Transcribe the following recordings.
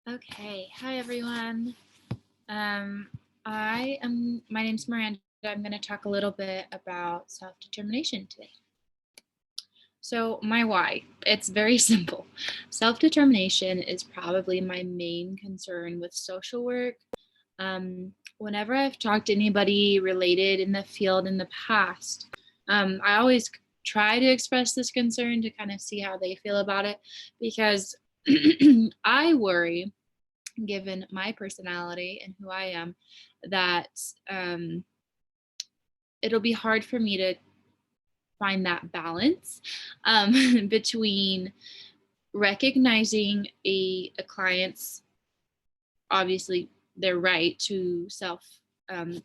Okay, hi everyone. Um, my name's Miranda. I'm going to talk a little bit about self-determination today. So, my why, it's very simple. Self-determination is probably my main concern with social work. Whenever I've talked to anybody related in the field in the past, I always try to express this concern to kind of see how they feel about it because I worry, given my personality and who I am, that um, it'll be hard for me to find that balance between recognizing a client's, obviously, their right to self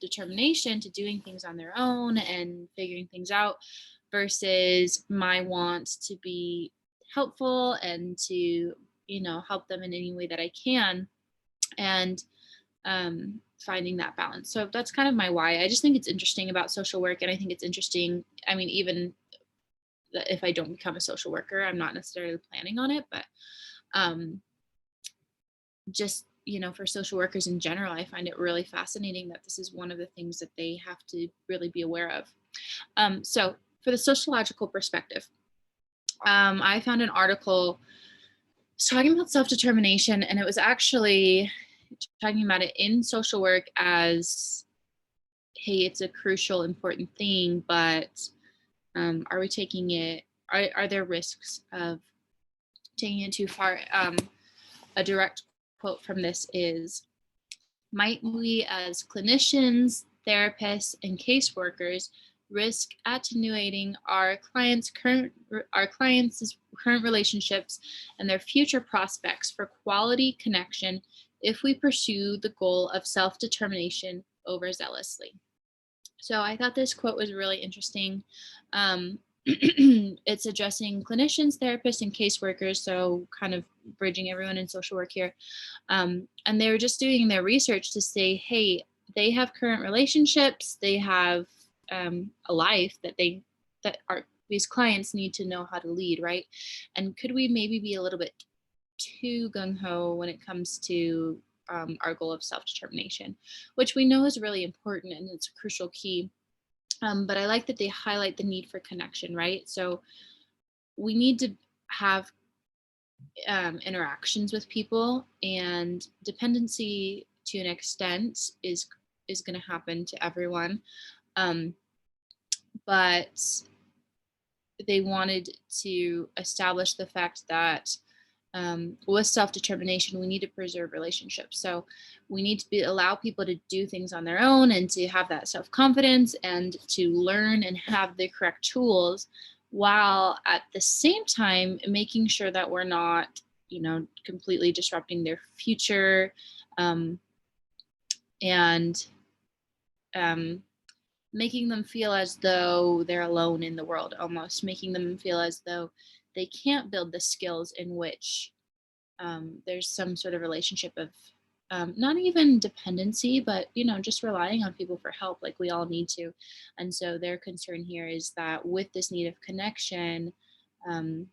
determination, to doing things on their own and figuring things out, versus my want to be helpful and to help them in any way that I can, and finding that balance. So that's kind of my why. I just think it's interesting about social work, and I think it's interesting. I mean, even if I don't become a social worker, I'm not necessarily planning on it, but um, just for social workers in general, I find it really fascinating that this is one of the things that they have to really be aware of. So, for the sociological perspective, I found an article talking about self-determination, and it was actually talking about it in social work as, hey, it's a crucial, important thing, but are we taking it? Are there risks of taking it too far? A direct quote from this is, might we as clinicians, therapists, and caseworkers risk attenuating our clients' current relationships and their future prospects for quality connection if we pursue the goal of self-determination overzealously? So I thought this quote was really interesting. It's addressing clinicians, therapists, and caseworkers, so kind of bridging everyone in social work here. And they were just doing their research to say, hey, they have current relationships, they have a life that these clients need to know how to lead, right? And could we maybe be a little bit too gung ho when it comes to our goal of self determination, which we know is really important and it's a crucial key. But I like that they highlight the need for connection, right? So we need to have interactions with people, and dependency to an extent is going to happen to everyone. Um, but they wanted to establish the fact that with self-determination, we need to preserve relationships. So we need to allow people to do things on their own and to have that self-confidence and to learn and have the correct tools, while at the same time making sure that we're not, completely disrupting their future, and um, making them feel as though they're alone in the world, almost making them feel as though they can't build the skills in which there's some sort of relationship of not even dependency, but just relying on people for help, like we all need to. And so their concern here is that with this need of connection, um,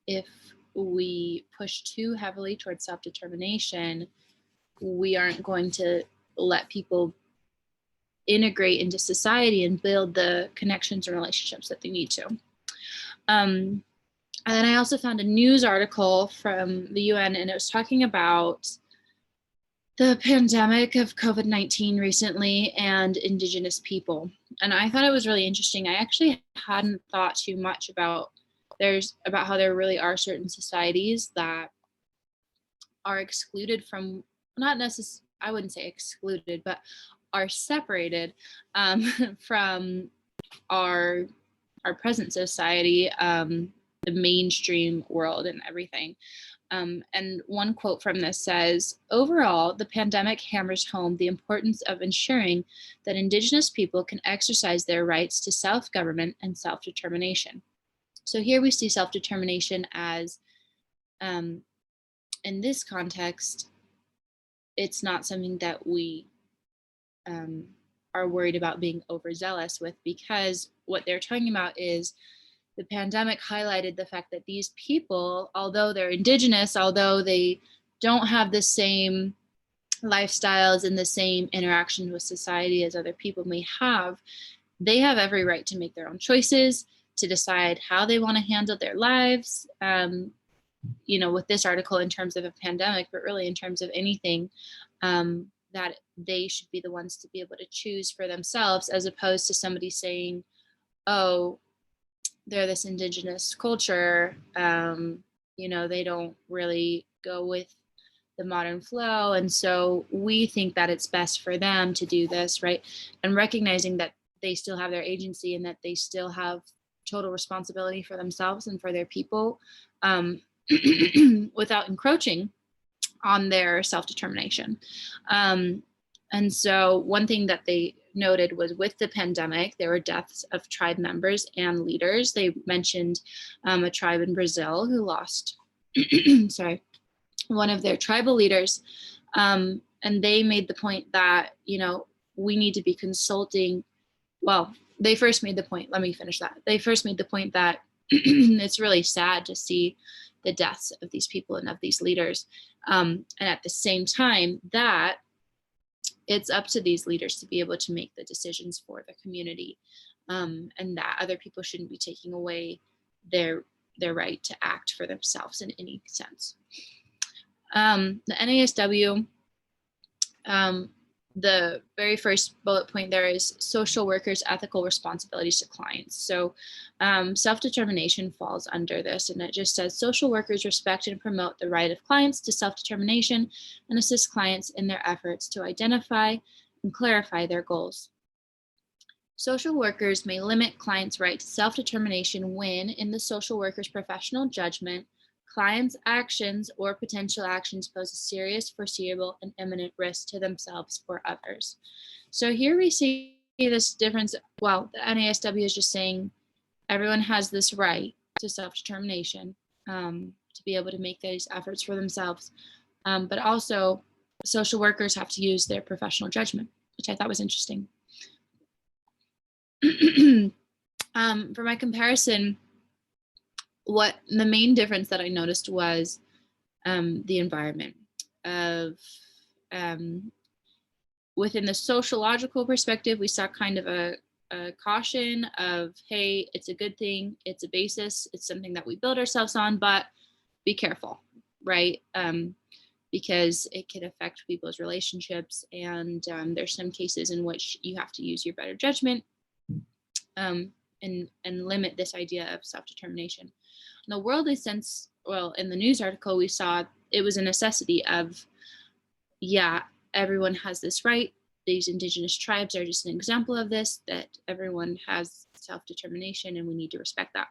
if we push too heavily towards self-determination, we aren't going to let people integrate into society and build the connections and relationships that they need to. And then I also found a news article from the UN, and it was talking about the pandemic of COVID-19 recently and Indigenous people. And I thought it was really interesting. I actually hadn't thought too much about how there really are certain societies that are excluded from, not necessarily, I wouldn't say excluded, but are separated from our present society, the mainstream world and everything. And one quote from this says, overall, the pandemic hammers home the importance of ensuring that Indigenous people can exercise their rights to self-government and self-determination. So here we see self-determination as, in this context, it's not something that we are worried about being overzealous with, because what they're talking about is the pandemic highlighted the fact that these people, although they're Indigenous, although they don't have the same lifestyles and the same interaction with society as other people may have, they have every right to make their own choices, to decide how they want to handle their lives. With this article in terms of a pandemic, but really in terms of anything, that they should be the ones to be able to choose for themselves, as opposed to somebody saying, oh, they're this indigenous culture, they don't really go with the modern flow, and so we think that it's best for them to do this, right? And recognizing that they still have their agency and that they still have total responsibility for themselves and for their people, without encroaching on their self-determination. And so one thing that they noted was, with the pandemic, there were deaths of tribe members and leaders. They mentioned a tribe in Brazil who lost, one of their tribal leaders. And they made the point that, we need to be consulting. Well, they first made the point, let me finish that. They first made the point that it's really sad to see the deaths of these people and of these leaders. And at the same time, that it's up to these leaders to be able to make the decisions for the community, and that other people shouldn't be taking away their right to act for themselves in any sense. The NASW, the very first bullet point there is social workers' ethical responsibilities to clients. So self-determination falls under this, and it just says social workers respect and promote the right of clients to self-determination and assist clients in their efforts to identify and clarify their goals. Social workers may limit clients' right to self-determination when, in the social worker's professional judgment, clients' actions or potential actions pose a serious, foreseeable, and imminent risk to themselves or others. So here we see this difference. Well, the NASW is just saying everyone has this right to self-determination, to be able to make these efforts for themselves. But also, social workers have to use their professional judgment, which I thought was interesting. For my comparison, what the main difference that I noticed was the environment of, within the sociological perspective, we saw kind of a caution of, hey, it's a good thing, it's a basis, it's something that we build ourselves on, but be careful, right? Because it can affect people's relationships, and there's some cases in which you have to use your better judgment, and limit this idea of self-determination. In the worldly sense, well, in the news article, we saw it was a necessity of, yeah, everyone has this right. These indigenous tribes are just an example of this, that everyone has self-determination and we need to respect that.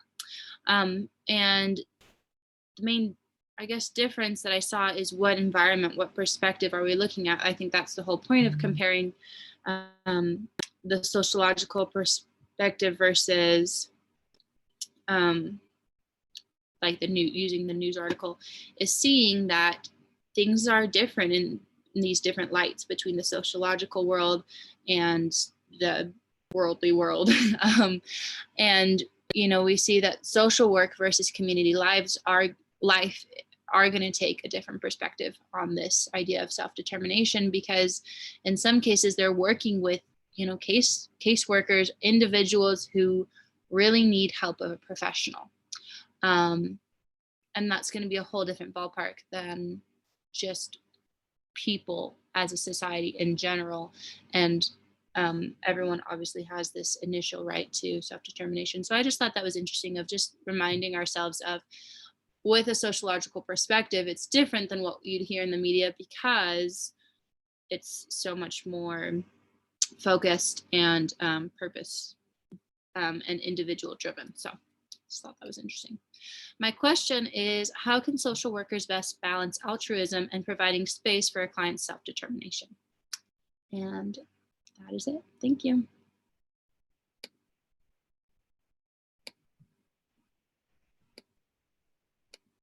And the main, I guess, difference that I saw is what environment, what perspective are we looking at? I think that's the whole point of comparing the sociological perspective versus like using the news article, is seeing that things are different in these different lights between the sociological world and the worldly world. And we see that social work versus community life are going to take a different perspective on this idea of self-determination, because in some cases they're working with caseworkers, individuals who really need help of a professional. And that's going to be a whole different ballpark than just people as a society in general. And everyone obviously has this initial right to self-determination. So I just thought that was interesting, of just reminding ourselves of, with a sociological perspective, it's different than what you'd hear in the media, because it's so much more focused and purpose and individual driven. So I just thought that was interesting. My question is, how can social workers best balance altruism and providing space for a client's self-determination? And that is it. Thank you.